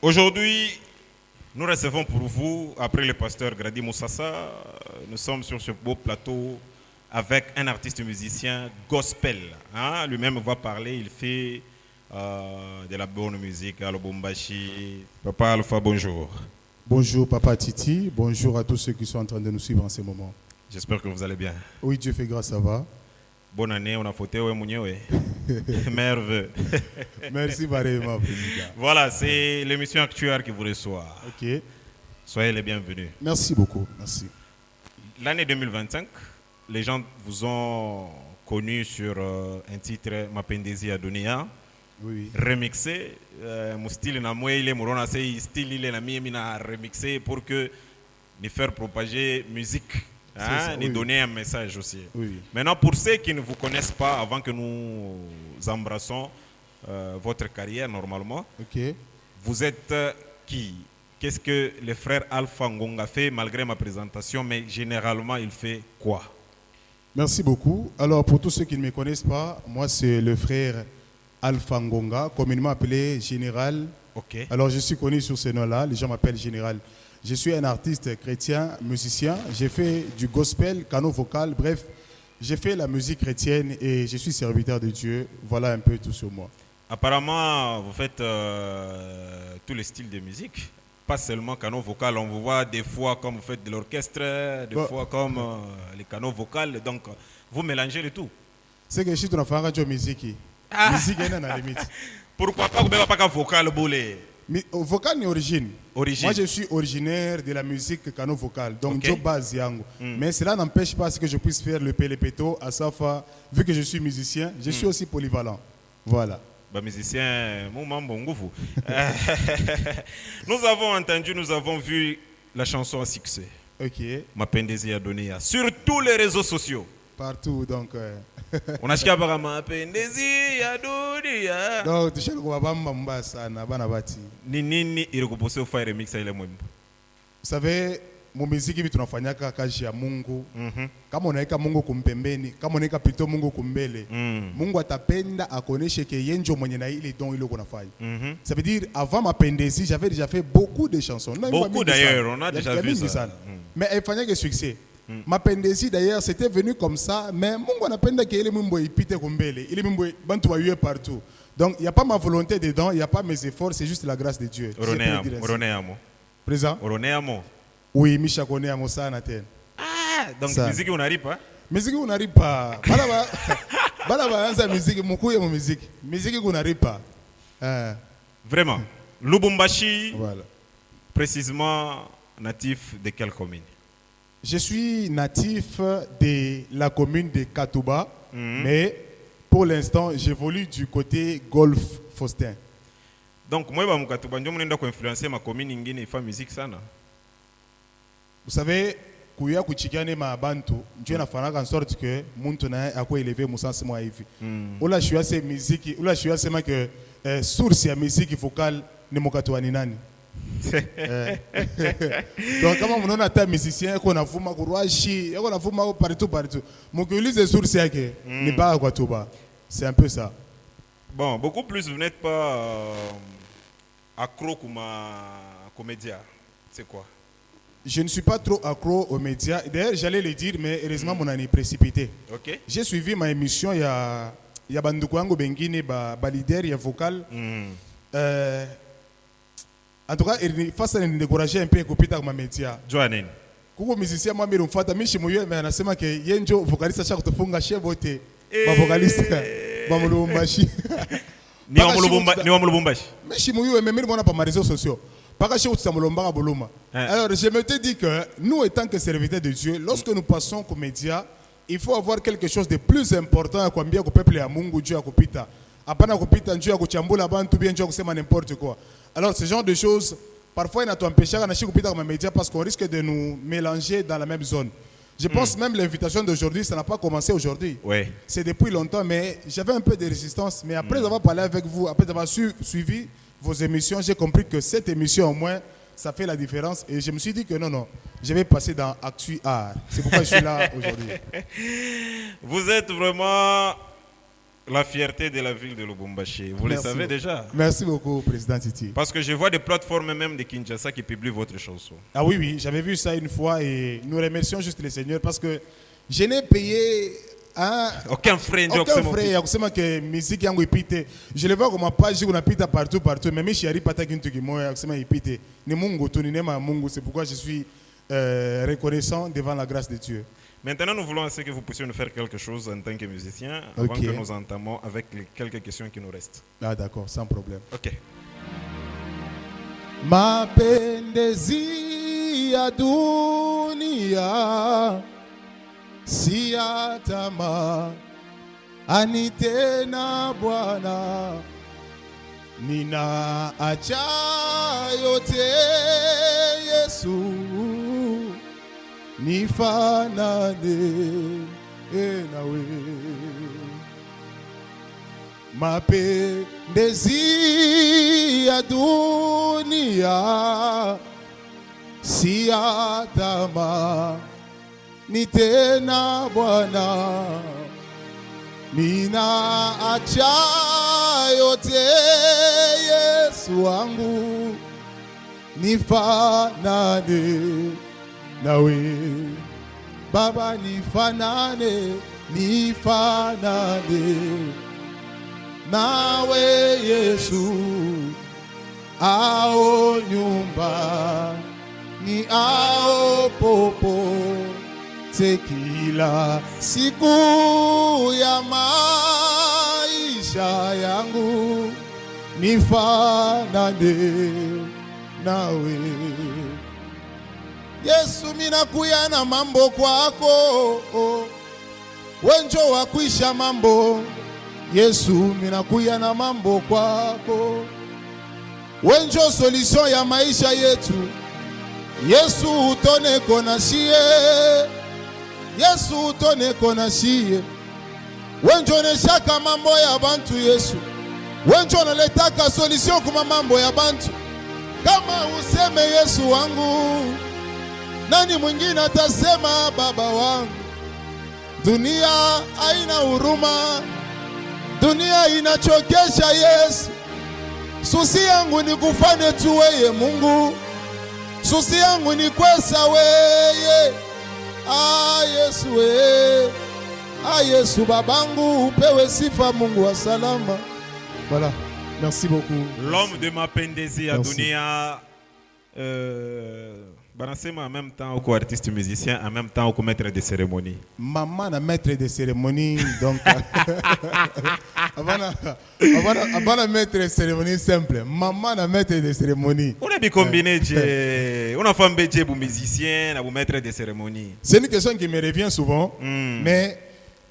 Aujourd'hui, nous recevons pour vous, après le pasteur Grady Moussassa, nous sommes sur ce beau plateau avec un artiste musicien gospel. Hein? Lui-même va parler, il fait de la bonne musique à Lubumbashi. Papa Alpha, bonjour. Bonjour Papa Titi, bonjour à tous ceux qui sont en train de nous suivre en ce moment. J'espère que vous allez bien. Oui, Dieu fait grâce, ça va. Bonne année, on a fauté, ouais, mounié, merveilleux. Merci, Président. Voilà, c'est l'émission actuelle qui vous reçoit. Ok. Soyez les bienvenus. Merci beaucoup, merci. L'année 2025, les gens vous ont connu sur un titre Mapendezi Adonia. Oui. Remixé. Mon style na moi il est mon style il est na mina remixé pour que nous faire propager musique. Hein, nous donner un message aussi. Oui. Maintenant, pour ceux qui ne vous connaissent pas, avant que nous embrassons votre carrière normalement, Ok. vous êtes qui? Qu'est-ce que le frère Alpha Ngonga fait malgré ma présentation, mais généralement il fait quoi? Merci beaucoup. Alors, pour tous ceux qui ne me connaissent pas, moi c'est le frère Alpha Ngonga, communément appelé Général. Ok. Alors, je suis connu sous ce nom-là, les gens m'appellent Général. Je suis un artiste chrétien, musicien. J'ai fait du gospel, canot vocal, bref, j'ai fait la musique chrétienne et je suis serviteur de Dieu. Voilà un peu tout sur moi. Apparemment, vous faites tous les styles de musique, pas seulement canot vocal. On vous voit des fois comme vous faites de l'orchestre, des fois comme les canaux vocaux. Donc, vous mélangez le tout. C'est que je suis dans la radio musique. Musique est dans la limite. Pourquoi pas vous ne pas vocal boulé? Vocal ni origine. Origine. Moi, je suis originaire de la musique canot vocal, donc Okay. Joe Baz Yango. Mais cela n'empêche pas que je puisse faire le pélépeto à sa fois. Vu que je suis musicien, je suis aussi polyvalent. Voilà. Bah, musicien, mon membre, nous avons entendu, nous avons vu la chanson à succès. Ok. Mapendezi Adonia sur tous les réseaux sociaux. Partout, donc. On a acheté par Mapendezi Adonia. Donc, tu sais que Wabamba sana bana bati. Nini il repose au faire remix ile mwimbo. Vous savez, mon musique hivi tunafanyaka kazi ya Mungu. Kama unaweka Mungu kumpembeni, kama unaweka pito Mungu kumbele. Mungu atapenda akoneshe ke yenjo mwenye na ile don ile kunafanya. Ça veut dire avant Mapendezi, j'avais déjà fait beaucoup de chansons. Non, Beaucoup d'ailleurs, on a déjà vu ça. Mais elle faisait que succès. Mapendezi d'ailleurs, c'était venu comme ça, mais Mungu anapenda ke ile mimbo ipite kumbele. Ile mimbo bantu wayue partout. Donc il y a pas ma volonté dedans, il y a pas mes efforts, c'est juste la grâce de Dieu. Oroneamo. Présent? Oroneamo. Oui, Misha connaît à Mossana ten. Ah, donc Ça. musique on n'arrive pas. Musique on n'arrive pas. Balaba anza musique, mukuye mo musique. Musique on n'arrive pas. Vraiment. Lubumbashi, Voilà. précisément natif de quelle commune? Je suis natif de la commune de Katouba, mais pour l'instant, j'évolue du côté Golf Faustin. Donc moi ba mukatuba ndio mnaenda kuinfluencer ma commune nyingine ifa musique sana. Vous savez, kuya kuchikane ma bantu, Dieu na fanaka en sorte que muntu na ako élevé musansi mwa hivi. Ola shua se musique, ola shua sema que source ya musique vocale ni mukatu ni nani? Donc kama mnaona ta musicien ko navuma kurwashi, ko navuma partout. Mukiulize source yake ni ba kwa tuba. C'est un peu ça. Bon, beaucoup plus vous n'êtes pas accro comme comédien. C'est quoi? Je ne suis pas trop accro aux médias. D'ailleurs, j'allais le dire, mais heureusement, mon année précipité. Ok. J'ai suivi ma émission, il y a Banduku Yango Bengine, ba leader, il y a vocal. En tout cas, face à me décourager un peu et copier ma média. Joanen. Kuko musicien moi mero mfata mishi moyo mais anasema ke yenjo vocaliste cha kutufunga shevote ba vocaliste ba mulumbashi. Ni wa mulumbashi. Mishi moyo mais mero mona pa ma réseaux sociaux. Alors, je me dis que nous, étant que serviteurs de Dieu, lorsque nous passons aux médias, il faut avoir quelque chose de plus important à kuambia au peuple ya Mungu Dieu à kupita. Apana kupita Dieu à kuchambula bantu bien Dieu kusema n'importe quoi. Alors, ce genre de choses, parfois, il n'a pas empêché à nashi kupita comme médias parce qu'on risque de nous mélanger dans la même zone. Je pense même l'invitation d'aujourd'hui, ça n'a pas commencé aujourd'hui. Ouais. C'est depuis longtemps, mais j'avais un peu de résistance. Mais après avoir parlé avec vous, après avoir suivi vos émissions, j'ai compris que cette émission, au moins, ça fait la différence. Et je me suis dit que non, je vais passer dans Actu Art. C'est pourquoi je suis là aujourd'hui. Vous êtes vraiment la fierté de la ville de Lubumbashi. Vous Merci le savez beaucoup. déjà. Merci beaucoup, Président Titi. Parce que je vois des plateformes même de Kinshasa qui publient votre chanson. Ah oui, oui, j'avais vu ça une fois et nous remercions juste le Seigneur parce que je n'ai payé Aucun frais. aucun frais ya kusema que musique yangu ipite. Je le vois comme page kunapita partout mais mimi shari pata kintu kimoya kusema ipite. Ni Mungu tu, ni neema ya Mungu, c'est pourquoi je suis reconnaissant devant la grâce de Dieu. Maintenant, nous voulons que vous puissiez nous faire quelque chose en tant que musicien avant que nous entamons avec les quelques questions qui nous restent. Ah d'accord, sans problème. Ok. Mapendezi ya dunia si ya tamaa, ani tena Bwana, ninaacha yote Yesu, nifanane nawe. Mapendezi ya dunia si ya tamaa, ni tena Bwana, ninaacha yote Yesu wangu, nifanane nawe. Baba, nifanane nawe Yesu, ao nyumba ni ao popo te kila siku ya maisha yangu, nifanane nawe Yesu. Minakuya na mambo kwako, wenjo wakwisha mambo Yesu, minakuya na mambo kwako, wenjo solution ya maisha yetu Yesu, utone kona shie Yesu, utone kona shie, wenjo neshaka mambo ya bantu Yesu, wenjo naletaka solution kuma mambo ya bantu. Kama useme Yesu wangu, nani mwingine atasema baba wangu? Dunia haina huruma, dunia inachokesha Yesu. Susi yangu ni kufane tu weye Mungu, susi yangu ni kwesa weye. Yesu we, Yesu babangu, upewe sifa Mungu wa salama. Voilà, merci beaucoup. L'homme de mapendezi ya dunia. Banasema en même temps au artiste musicien, en même temps au maître de cérémonie. Maman na maître de cérémonie, donc avant la maître de cérémonie simple, maman na maître de cérémonie. On a bien combiné, on a fait un budget pour musicien, pour maître de cérémonie. C'est une question qui me revient souvent, mais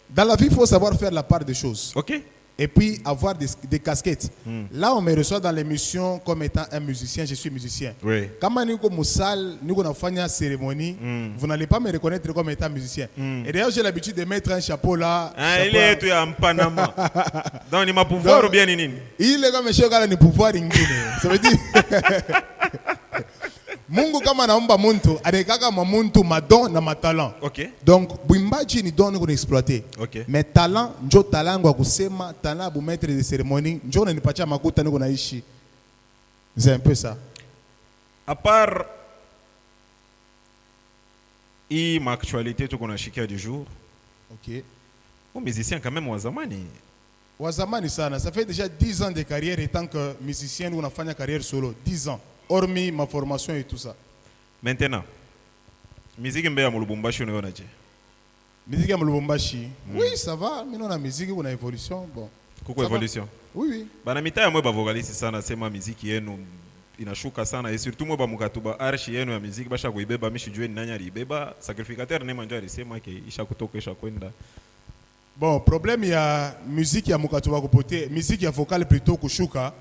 dans la vie il faut savoir faire la part des choses. Ok. Et puis avoir des casquettes. Là, on me reçoit dans l'émission comme étant un musicien, je suis musicien. Oui. Quand on est au salle, nous avons fait une cérémonie, vous n'allez pas me reconnaître comme étant musicien. Et d'ailleurs, j'ai l'habitude de mettre un chapeau là. Il est en Panama. Donc, il m'a pouvoir ou bien il est comme monsieur Gala ni pouvoir ingine. Ça veut dire Mungu kama naomba muntu, anekaka muntu madon na matalent. Ok. Donc, buimbaji ni don qu'on exploiter. Ok. Mais talent, njo talent kwa kusema, talent bu maître de cérémonie, njo na nipatia makuta niko naishi. C'est un peu ça. À part ma actualité tout qu'on a chiqué du jour. Ok. Bon musicien quand même wazamani. Wazamani sana, ça fait déjà 10 ans de carrière en tant que musicien, nous on a fait une carrière solo, 10 ans. Hormis ma formation et tout ça. Maintenant, musique mbe ya Lubumbashi unaonaje? Musique ya Lubumbashi. Oui, ça va, mais on a musique, on a évolution, bon. Kuko évolution. Oui, oui. Bana mita ya mwe ba vocaliste sana sema musique yenu inashuka sana et surtout mwe ba mukatuba archi yenu ya musique basha kuibeba mishijue ni nani alibeba sacrificateur nema ndio alisema ke isha kutoka isha kwenda. Bon, problème ya musique ya mukatuba kupote, musique ya vocale plutôt kushuka.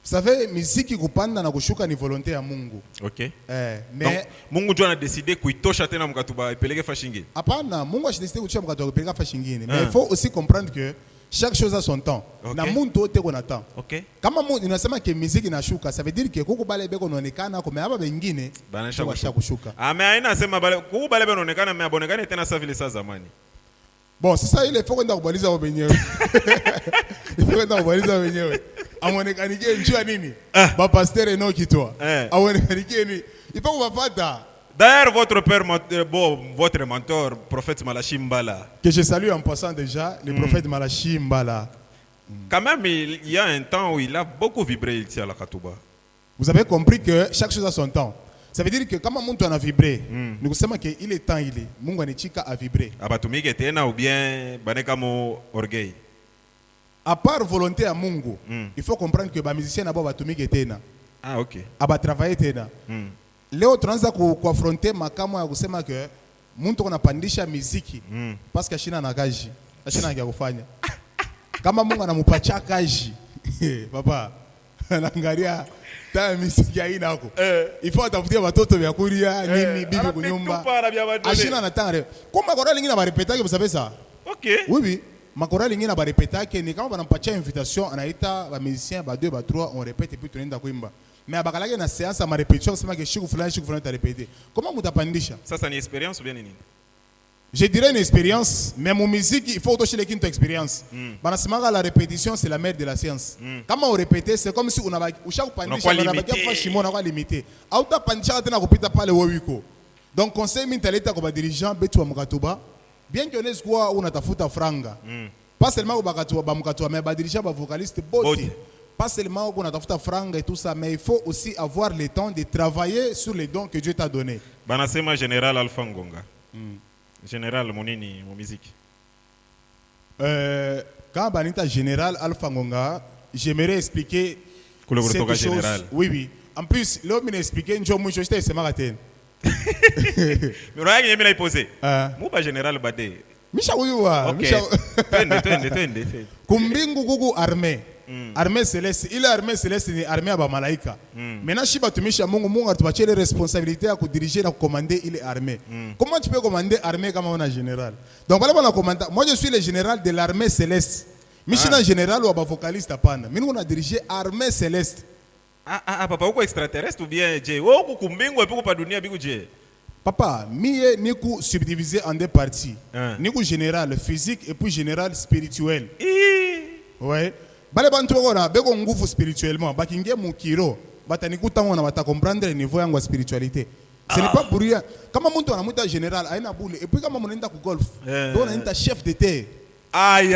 Vous savez, musique kupanda na kushuka ni volonté ya Mungu. OK. Mais donc, Mungu ndio anadécider kuitosha tena mkatuba ipeleke fashingine. Hapana, Mungu ashideside kuchia mkatuba ipeleka fashingine. Mais il faut aussi comprendre que chaque chose a son temps. Okay. Na muntu wote kuna temps. OK. Kama mungu inasema ke musique inashuka, ça veut dire que kuko bale beko inaonekana kwa hapa wengine banasha kushuka. Mais haina sema bale kuko bale beko inaonekana mais abonekane tena sawa vile saa zamani. Bon, c'est ça, il faut qu'on t'envoie au beignet. Il faut qu'on t'envoie au beignet. À mon écanique, tu as nini. Bah, pasteur et non qui toi. À mon écanique, il faut qu'on va faire ça. D'ailleurs, votre père, votre mentor, prophète Malachi Mbala. Que je salue en passant déjà, le prophète Malachi Mbala. Quand même, il y a un temps où il a beaucoup vibré ici à la Katouba. Vous avez compris que chaque chose a son temps. Ça veut dire que quand mon temps a vibré, nous savons qu'il est temps, il est. Mungu anichika a vibré. Abatumike tena ou bien baneka mo orgueil. À part volonté à Mungu, il faut comprendre que les musiciens n'ont pas batumike tena. Ah, ok. Aba travailler tena. Leo tunaanza kuaffronter makamo ya kusema que mtu anapandisha muziki parce que ashina na kazi. Ashina ya kufanya. Kama Mungu anamupatia kazi. Papa, anaangalia ta muziki haina huko. Il faut atafutia watoto vya kulia, nini bibi kunyumba. Ashina na tanga. Kwa makora lingine ba répéter que vous savez ça. OK. Oui oui. Makora lingine ba répéter que ni kama banampatia invitation anaita ba musiciens ba 2 ba 3 on répète et puis tunaenda kuimba. Mais abakalaki na séance à ma répétition c'est que chiku fulani ta répéter. Comment mutapandisha? Ça c'est une expérience ou bien nini? Je dirais une expérience, mais mon musique, il faut aussi les quintes expérience. La répétition, c'est la mère de la science. Quand on répète, c'est comme si on avait limité. Donc, conseil mentalita comme dirigeant, betu mukatuba. Bien que on soit on a tafuta franga. Pas seulement au bakatuba, mais ba dirigeant, ba vocaliste, beauté. Pas seulement on a tafuta franga et tout ça, mais il faut aussi avoir le temps de travailler sur les dons que Dieu t'a donnés. Banasema général Alpha Ngonga. Général Monini, mon musique. Quand Banita Général Alpha Ngonga, j'aimerais expliquer cette chose. Général. Oui, oui. En plus, l'homme m'a expliqué, je suis c'est marathon. Mais regarde, il m'a posé. Moi, pas général Badé. Micha Ouyoua. Ok. Tende. Kumbingu Gugu armée. Armée céleste. Il est armée céleste, ni armée à Bamalaïka. Maintenant, si tu miches à Mungu, tu as les responsabilités à diriger, à commander, il est armé. Comment tu peux commander armée comme on a général? Donc, voilà, moi, je suis le général de l'armée céleste. Michel général ou un vocaliste à Pana. Mais nous, on a dirigé armée céleste. Papa, pourquoi extraterrestre ou bien Dje? Oh, kumbingu et pourquoi pas dunia bigu Dje? Papa, mie niku subdivisé en deux parties. Niku général physique et puis général spirituel. Ouais. Bale bantu wana beko nguvu spirituellement bakingie mukiro batanikuta ngona bata comprendre le niveau yangu spiritualité. Ce n'est pas pour rien. Kama mtu anamuita général aina boule et puis kama mnaenda ku golf donc anaita chef de terre. Aïe.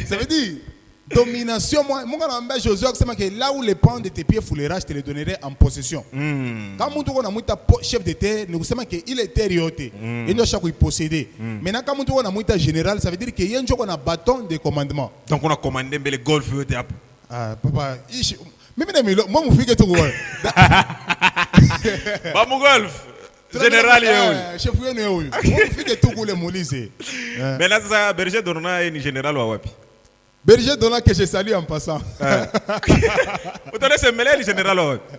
Ça veut dire domination. Moi mon gars Josué kusema que là où les pans de tes pieds foulera je te les donnerai en possession. Quand mtu anamuita chef de terre ni kusema que il est terre yote. Il doit chaque posséder. Maintenant quand mtu anamuita général ça veut dire que yeye ndio a bâton de commandement. Donc on a commandé le golf yote hapo. Papa mimi na milo moi mufike tu kwa. Ba mu golf. Général yeye. Chef yenu yeye. Moi mufike tu kule muulize. Mais là ça berger Dorna ni général wa wapi? Berger Dona que je salue en passant. Vous tenez ce mêlé le général wa wapi?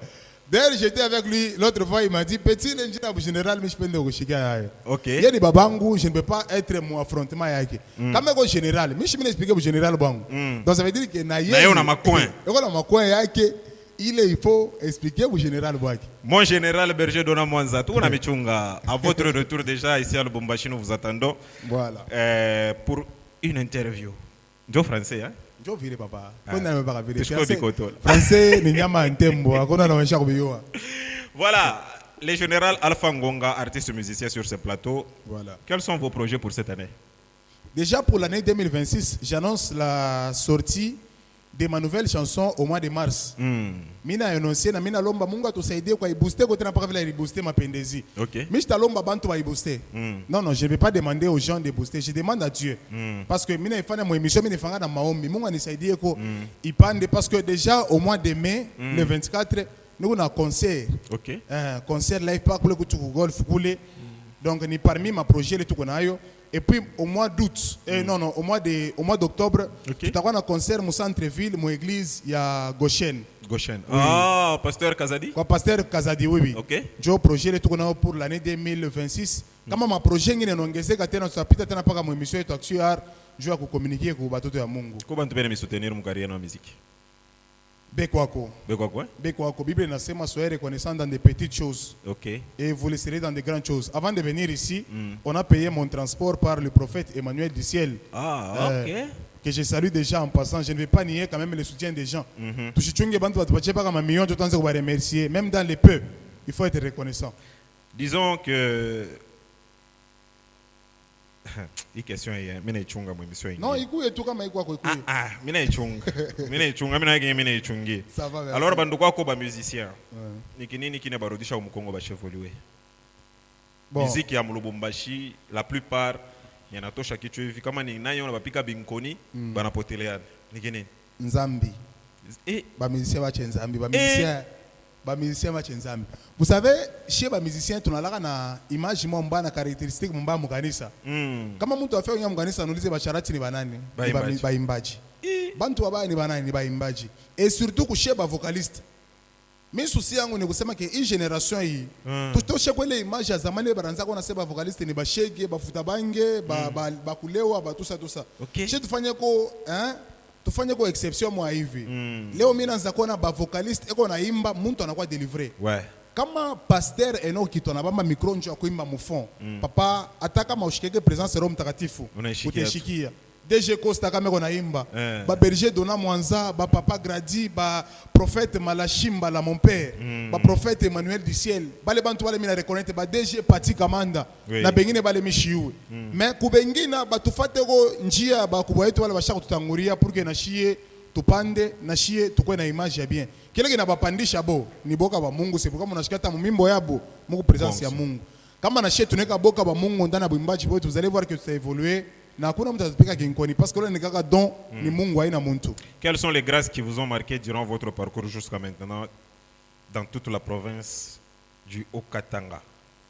D'ailleurs, j'étais avec lui l'autre fois, il m'a dit petit l'ingénieur général, mais je peux pas chiga. OK. Il y a des babangu, je ne peux pas être mon affrontement yake. Quand même général, mais je peux expliquer au général bangu. Donc ça veut dire que na on a ma coin. On a ma coin yake. Il faut expliquer au général bangu. Mon général Berger Dona Mwanza, tout on a michunga. À votre retour déjà ici à Lubumbashi, nous vous attendons. Voilà. Pour une interview. Jo français hein? Jo vire papa. On n'a pas vire. Français ni nyama ntembo, akona na wensha kubiwa. Voilà, le général Alpha Ngonga, artiste musicien sur ce plateau. Voilà. Quels sont vos projets pour cette année? Déjà pour l'année 2026, j'annonce la sortie de ma nouvelle chanson au mois de mars. Mina annoncé na mina lomba Mungu atusaidie kwa ibooster côté na pas vile ibooster mapendezi. OK. Mais je talomba bantu ba ibooster. Non, je ne vais pas demander aux gens de booster, je demande à Dieu. Parce que mina ifanya mo émission mina fanga na maombi. Mungu anisaidie ko ipande parce que déjà au mois de mai le 24 nous on a concert. OK. Concert live pas kule kutu golf kule. Donc ni parmi ma projet le tout qu'on a yo. Et puis au mois d'août, au mois d'octobre, tu as un concert au centre-ville, mon église, il y a Goshen. Goshen. Oui. Ah, pasteur Kazadi. Pasteur Kazadi, oui. OK. J'ai projet le tout pour l'année 2026. Comme ma projet ngi n'ongeze katena tutapita tena paka mu émission yetu actuelle, je vais communiquer ku batoto ya Mungu. Comment tu peux me soutenir mon carrière en musique? Bekwako. Quoi? Bekwako. Bible nasema soyez reconnaissant dans des petites choses. Ok. Et vous le serez dans de grandes choses. Avant de venir ici, on a payé mon transport par le prophète Emmanuel du ciel. Ah, ok. Que je salue déjà en passant. Je ne vais pas nier quand même le soutien des gens. Remercier. Même dans les peu, il faut être reconnaissant. Disons que... Hii question hii, mimi naichunga mwa emission hii. Non, ikuye tu kama ikuwa kwa ikuye. Mimi naichunga. Mimi naichungi. Ça va. Alors bandu kwako ba musicien. Niki nini kine barudisha umukongo ba chevoluer. Bon. Muziki ya Lubumbashi la plupart yanatosha kitu hivi kama ni nayo bapika binkoni banapoteleana. Niki nini? Nzambi. Ba musicien ba Nzambi, ba musicien ba Nzambi. Vous savez, chez les musiciens, tu as une image na caractéristique mba mukanisa. Kama mtu afanya nya mukanisa nulize basharati ni banani? Ba imbaji. Bantu wabaya ni banani? Ni ba imbaji. Et surtout chez les vocalistes. Mimi souci yangu ni kusema ke hii generation hii tutoshe kwele image ya zamani baranza kwa nasema vocaliste ni bashege, bafuta bange, bakulewa, batusa tusa. Chez tufanye ko exception mwa hivi. Leo mimi naanza kuona ba vocaliste eko naimba mtu anakuwa deliverer. Ouais. Kama pasteur eno kitona bamba micro njo akuimba mufon. Papa ataka maushikeke presence Roho Mtakatifu. Uteshikia. DG Costa kama ko naimba. Ba berger Dona Mwanza, ba papa Gradi, ba prophète Malachimba la mon père, ba prophète Emmanuel du ciel. Bale bantu bale mina reconnaître ba DG Pati Kamanda. Na bengine bale mishiwe. Mais kubengina batufate ko njia ba kubwa yetu wale bashaka tutanguria pour que na shie tupande na shie tukwe na image ya bien. Kile kinabapandisha bo ni boka ba Mungu, c'est pourquoi munashikata mumimbo yabo Mungu présence ya Mungu. Kama na shie tuneka boka ba Mungu ndana buimbaji bote, vous allez voir que tu as évolué. Na kuna mtu atapika kinkoni parce que là ni kaka don ni Mungu haina muntu. Quelles sont les grâces qui vous ont marqué durant votre parcours jusqu'à maintenant dans toute la province du Haut-Katanga,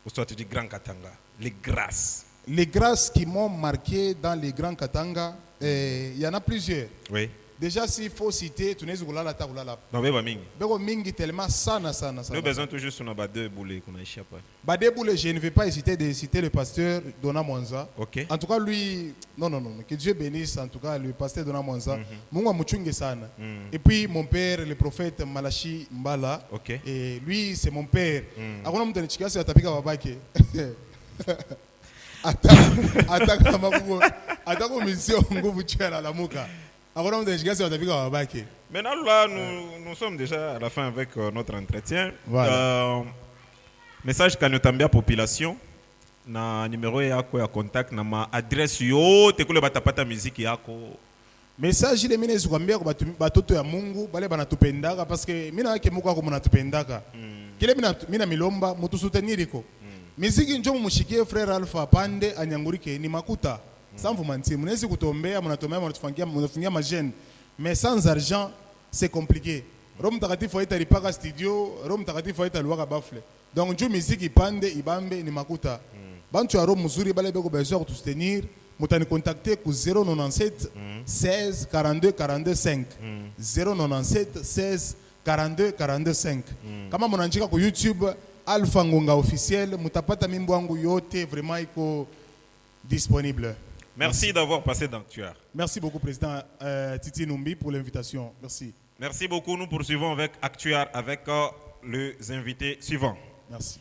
ou soit du Grand Katanga? Les grâces. Les grâces qui m'ont marqué dans les Grands Katanga, il y en a plusieurs. Oui. Déjà, s'il faut citer, tu n'es pas là, tu n'es pas là. Non, mais mingi. Beko mingi tellement sana. Nous besoin toujours sur nos deux boulets qu'on a échappé. Bade boulets, je ne vais pas hésiter de citer le pasteur Dona Mwanza. Ok. En tout cas, lui, non, que Dieu bénisse, en tout cas, le pasteur Dona Mwanza. Mungu amuchunge sana. Et puis, mon père, le prophète Malachi Mbala. Ok. Et lui, c'est mon père. Akuna mtu anichikasi atapika babake. Atako mission nguvu chana la muka. Maintenant, là, nous sommes déjà à la fin avec notre entretien. Voilà. Message Kanotambia population. Na numéro yako ya contact na ma adresse yo te kule batapata musique yako. Message ile mine zukwambia kwa batoto ya Mungu bale banatupendaka parce que mina yake Mungu ako mnatupendaka. Kile mina milomba mutu soutenir ko. Muziki njo mushikie frère Alpha Pande anyangurike ni makuta. Sans vous mentir, mnezi kutombea, mnatufungia majene. Mais sans argent, c'est compliqué. Rome Mtakatifu haita lipaka studio, Rome Mtakatifu haita luwaka bafle. Donc njoo muziki ipande, ibambe ni makuta. Bantu ya Rome mzuri bale beko besoin de soutenir, mutani contacter ku 097 16 42 42 5. 097 16 42 42 5. Kama mnanjika ku YouTube Alpha Ngonga officiel, mutapata mimbo yangu yote vraiment iko disponible. Merci d'avoir passé dans Actuar. Merci beaucoup, Président Titi Numbi, pour l'invitation. Merci. Merci beaucoup. Nous poursuivons avec Actuar avec les invités suivants. Merci.